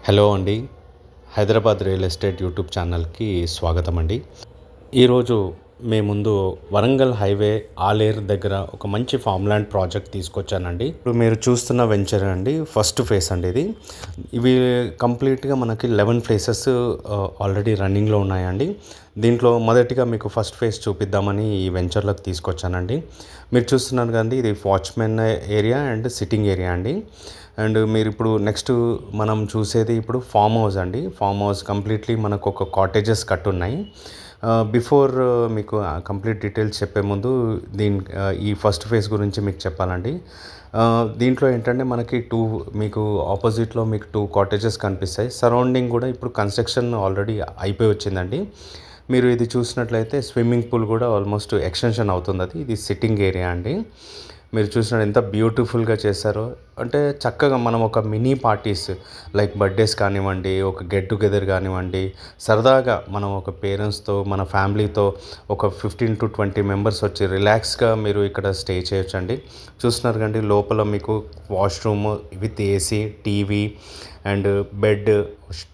Hello అండి. Hyderabad real estate YouTube ఛానల్కి స్వాగతం అండి. ఈరోజు మీ ముందు వరంగల్ హైవే ఆలేరు దగ్గర ఒక మంచి ఫామ్ ల్యాండ్ ప్రాజెక్ట్ తీసుకొచ్చానండి. ఇప్పుడు మీరు చూస్తున్న వెంచర్ అండి, ఫస్ట్ ఫేజ్ అండి ఇది. ఇవి కంప్లీట్గా మనకి 11 ఫేసెస్ ఆల్రెడీ రన్నింగ్లో ఉన్నాయండి. దీంట్లో మొదటిగా మీకు ఫస్ట్ ఫేజ్ చూపిద్దామని ఈ వెంచర్లోకి తీసుకొచ్చానండి. మీరు చూస్తున్నారు కదండి, ఇది watchman area and sitting area అండి. అండ్ మీరు ఇప్పుడు నెక్స్ట్ మనం చూసేది ఇప్పుడు ఫామ్ హౌస్ అండి. ఫామ్ హౌస్ కంప్లీట్లీ మనకు ఒక కాటేజెస్ కట్టున్నాయి. బిఫోర్ మీకు కంప్లీట్ డీటెయిల్స్ చెప్పే ముందు ఈ ఫస్ట్ ఫేజ్ గురించి మీకు చెప్పాలండి. దీంట్లో ఏంటంటే మనకి మీకు ఆపోజిట్లో మీకు 2 కాటేజెస్ కనిపిస్తాయి. సరౌండింగ్ కూడా ఇప్పుడు కన్స్ట్రక్షన్ ఆల్రెడీ అయిపోయి వచ్చిందండి. మీరు ఇది చూసినట్లయితే స్విమ్మింగ్ పూల్ కూడా ఆల్మోస్ట్ ఎక్స్టెన్షన్ అవుతుంది. ఇది సిట్టింగ్ ఏరియా అండి. మీరు చూసినట్టు ఎంత బ్యూటిఫుల్గా చేశారో, అంటే చక్కగా మనం ఒక మినీ పార్టీస్ లైక్ బర్త్డేస్ కానివ్వండి, ఒక గెట్ టుగెదర్ కానివ్వండి, సరదాగా మనం ఒక పేరెంట్స్తో మన ఫ్యామిలీతో ఒక 15 to 20 మెంబర్స్ వచ్చి రిలాక్స్గా మీరు ఇక్కడ స్టే చేయొచ్చండి. చూస్తున్నారు కండి, లోపల మీకు washroom with AC, TV and bed,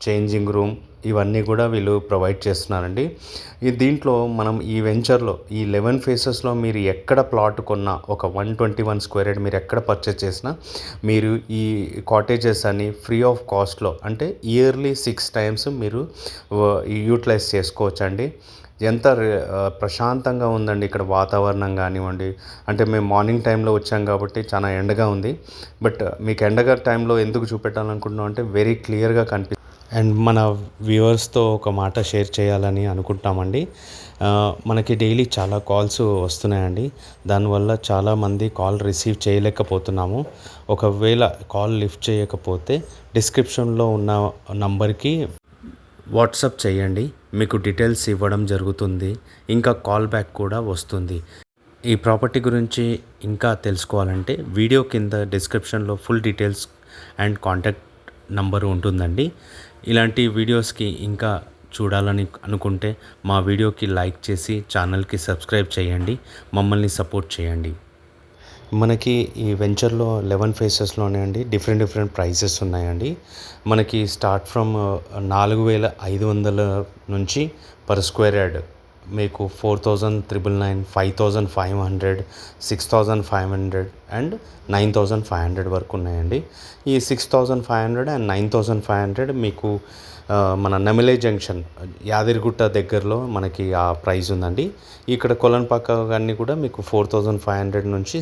changing room ఇవన్నీ కూడా వీళ్ళు ప్రొవైడ్ చేస్తున్నారండి. దీంట్లో మనం ఈ వెంచర్లో ఈ 11 ఫేసెస్లో మీరు ఎక్కడ ప్లాట్ కొన్నా, ఒక 121 స్క్వేర్ యార్డ్ మీరు ఎక్కడ పర్చేస్ చేసినా మీరు ఈ కాటేజెస్ అని ఫ్రీ ఆఫ్ కాస్ట్లో, అంటే ఇయర్లీ 6 టైమ్స్ మీరు యూటిలైజ్ చేసుకోవచ్చండి. ఎంత ప్రశాంతంగా ఉందండి ఇక్కడ వాతావరణం కానివ్వండి. అంటే మేము మార్నింగ్ టైంలో వచ్చాం కాబట్టి చాలా ఎండగా ఉంది. బట్ మీకు ఎండగా టైంలో ఎందుకు చూపెట్టాలనుకుంటున్నాం అంటే వెరీ క్లియర్గా అండ్ మన వ్యూవర్స్తో ఒక మాట షేర్ చేయాలని అనుకుంటామండి. మనకి డైలీ చాలా కాల్స్ వస్తున్నాయండి. దానివల్ల చాలామంది కాల్ రిసీవ్ చేయలేకపోతున్నాము. ఒకవేళ కాల్ లిఫ్ట్ చేయకపోతే డిస్క్రిప్షన్లో ఉన్న నంబర్కి వాట్సాప్ చేయండి. మీకు డీటెయిల్స్ ఇవ్వడం జరుగుతుంది. ఇంకా కాల్ బ్యాక్ కూడా వస్తుంది. ఈ ప్రాపర్టీ గురించి ఇంకా తెలుసుకోవాలంటే వీడియో కింద డిస్క్రిప్షన్లో full details and contact number ఉంటుందండి. ఇలాంటి వీడియోస్కి ఇంకా చూడాలని అనుకుంటే మా వీడియోకి లైక్ చేసి ఛానల్కి సబ్స్క్రైబ్ చేయండి. మమ్మల్ని సపోర్ట్ చేయండి. మనకి ఈ వెంచర్లో 11 ఫేసెస్లోనే అండి డిఫరెంట్ ప్రైసెస్ ఉన్నాయండి. మనకి స్టార్ట్ ఫ్రమ్ 4,500 నుంచి పర్ స్క్వేర్ యార్డ్ మీకు 4,999, 5,500, 6,500 అండ్ 9,500 వరకు ఉన్నాయండి. ఈ 6,500 అండ్ 9,500 మీకు మన నెమలే జంక్షన్ యాదగిరిగుట్ట దగ్గరలో మనకి ఆ ప్రైస్ ఉందండి. ఇక్కడ కొలన్పాక అన్నీ కూడా మీకు 4,500 నుంచి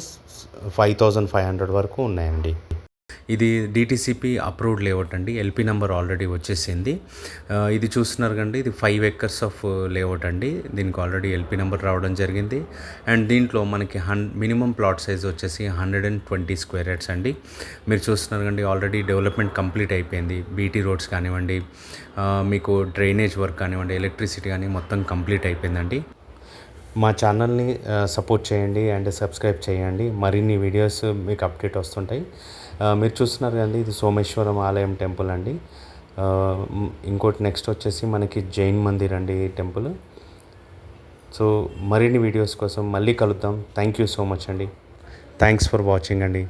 5,500 వరకు ఉన్నాయండి. ఇది డిటిసిపి అప్రూవ్డ్ లేఅవుట్ అండి. ఎల్పి నెంబర్ ఆల్రెడీ వచ్చేసింది. ఇది చూస్తున్నారు కండి, ఇది 5 acres ఆఫ్ లేఅవుట్ అండి. దీనికి ఆల్రెడీ ఎల్పి నెంబర్ రావడం జరిగింది. అండ్ దీంట్లో మనకి మినిమం ప్లాట్ సైజ్ వచ్చేసి 120 స్క్వేర్ యార్డ్స్ అండి. మీరు చూస్తున్నారు కండి, ఆల్రెడీ డెవలప్మెంట్ కంప్లీట్ అయిపోయింది. బీటీ రోడ్స్ కానివ్వండి, మీకు డ్రైనేజ్ వర్క్ కానివ్వండి, ఎలక్ట్రిసిటీ కానీ మొత్తం కంప్లీట్ అయిపోయిందండి. మా ఛానల్ని సపోర్ట్ చేయండి అండ్ సబ్స్క్రైబ్ చేయండి. మరిన్ని వీడియోస్ మీకు అప్డేట్ వస్తుంటాయి. మీరు చూస్తున్నారు కదండి, ఇది సోమేశ్వరం ఆలయం టెంపుల్ అండి. ఇంకోటి నెక్స్ట్ వచ్చేసి మనకి జైన్ మందిర్ అండి టెంపుల్. సో మరిన్ని వీడియోస్ కోసం మళ్ళీ కలుద్దాం. థ్యాంక్ యూ సో మచ్ అండి. థ్యాంక్స్ ఫర్ వాచింగ్ అండి.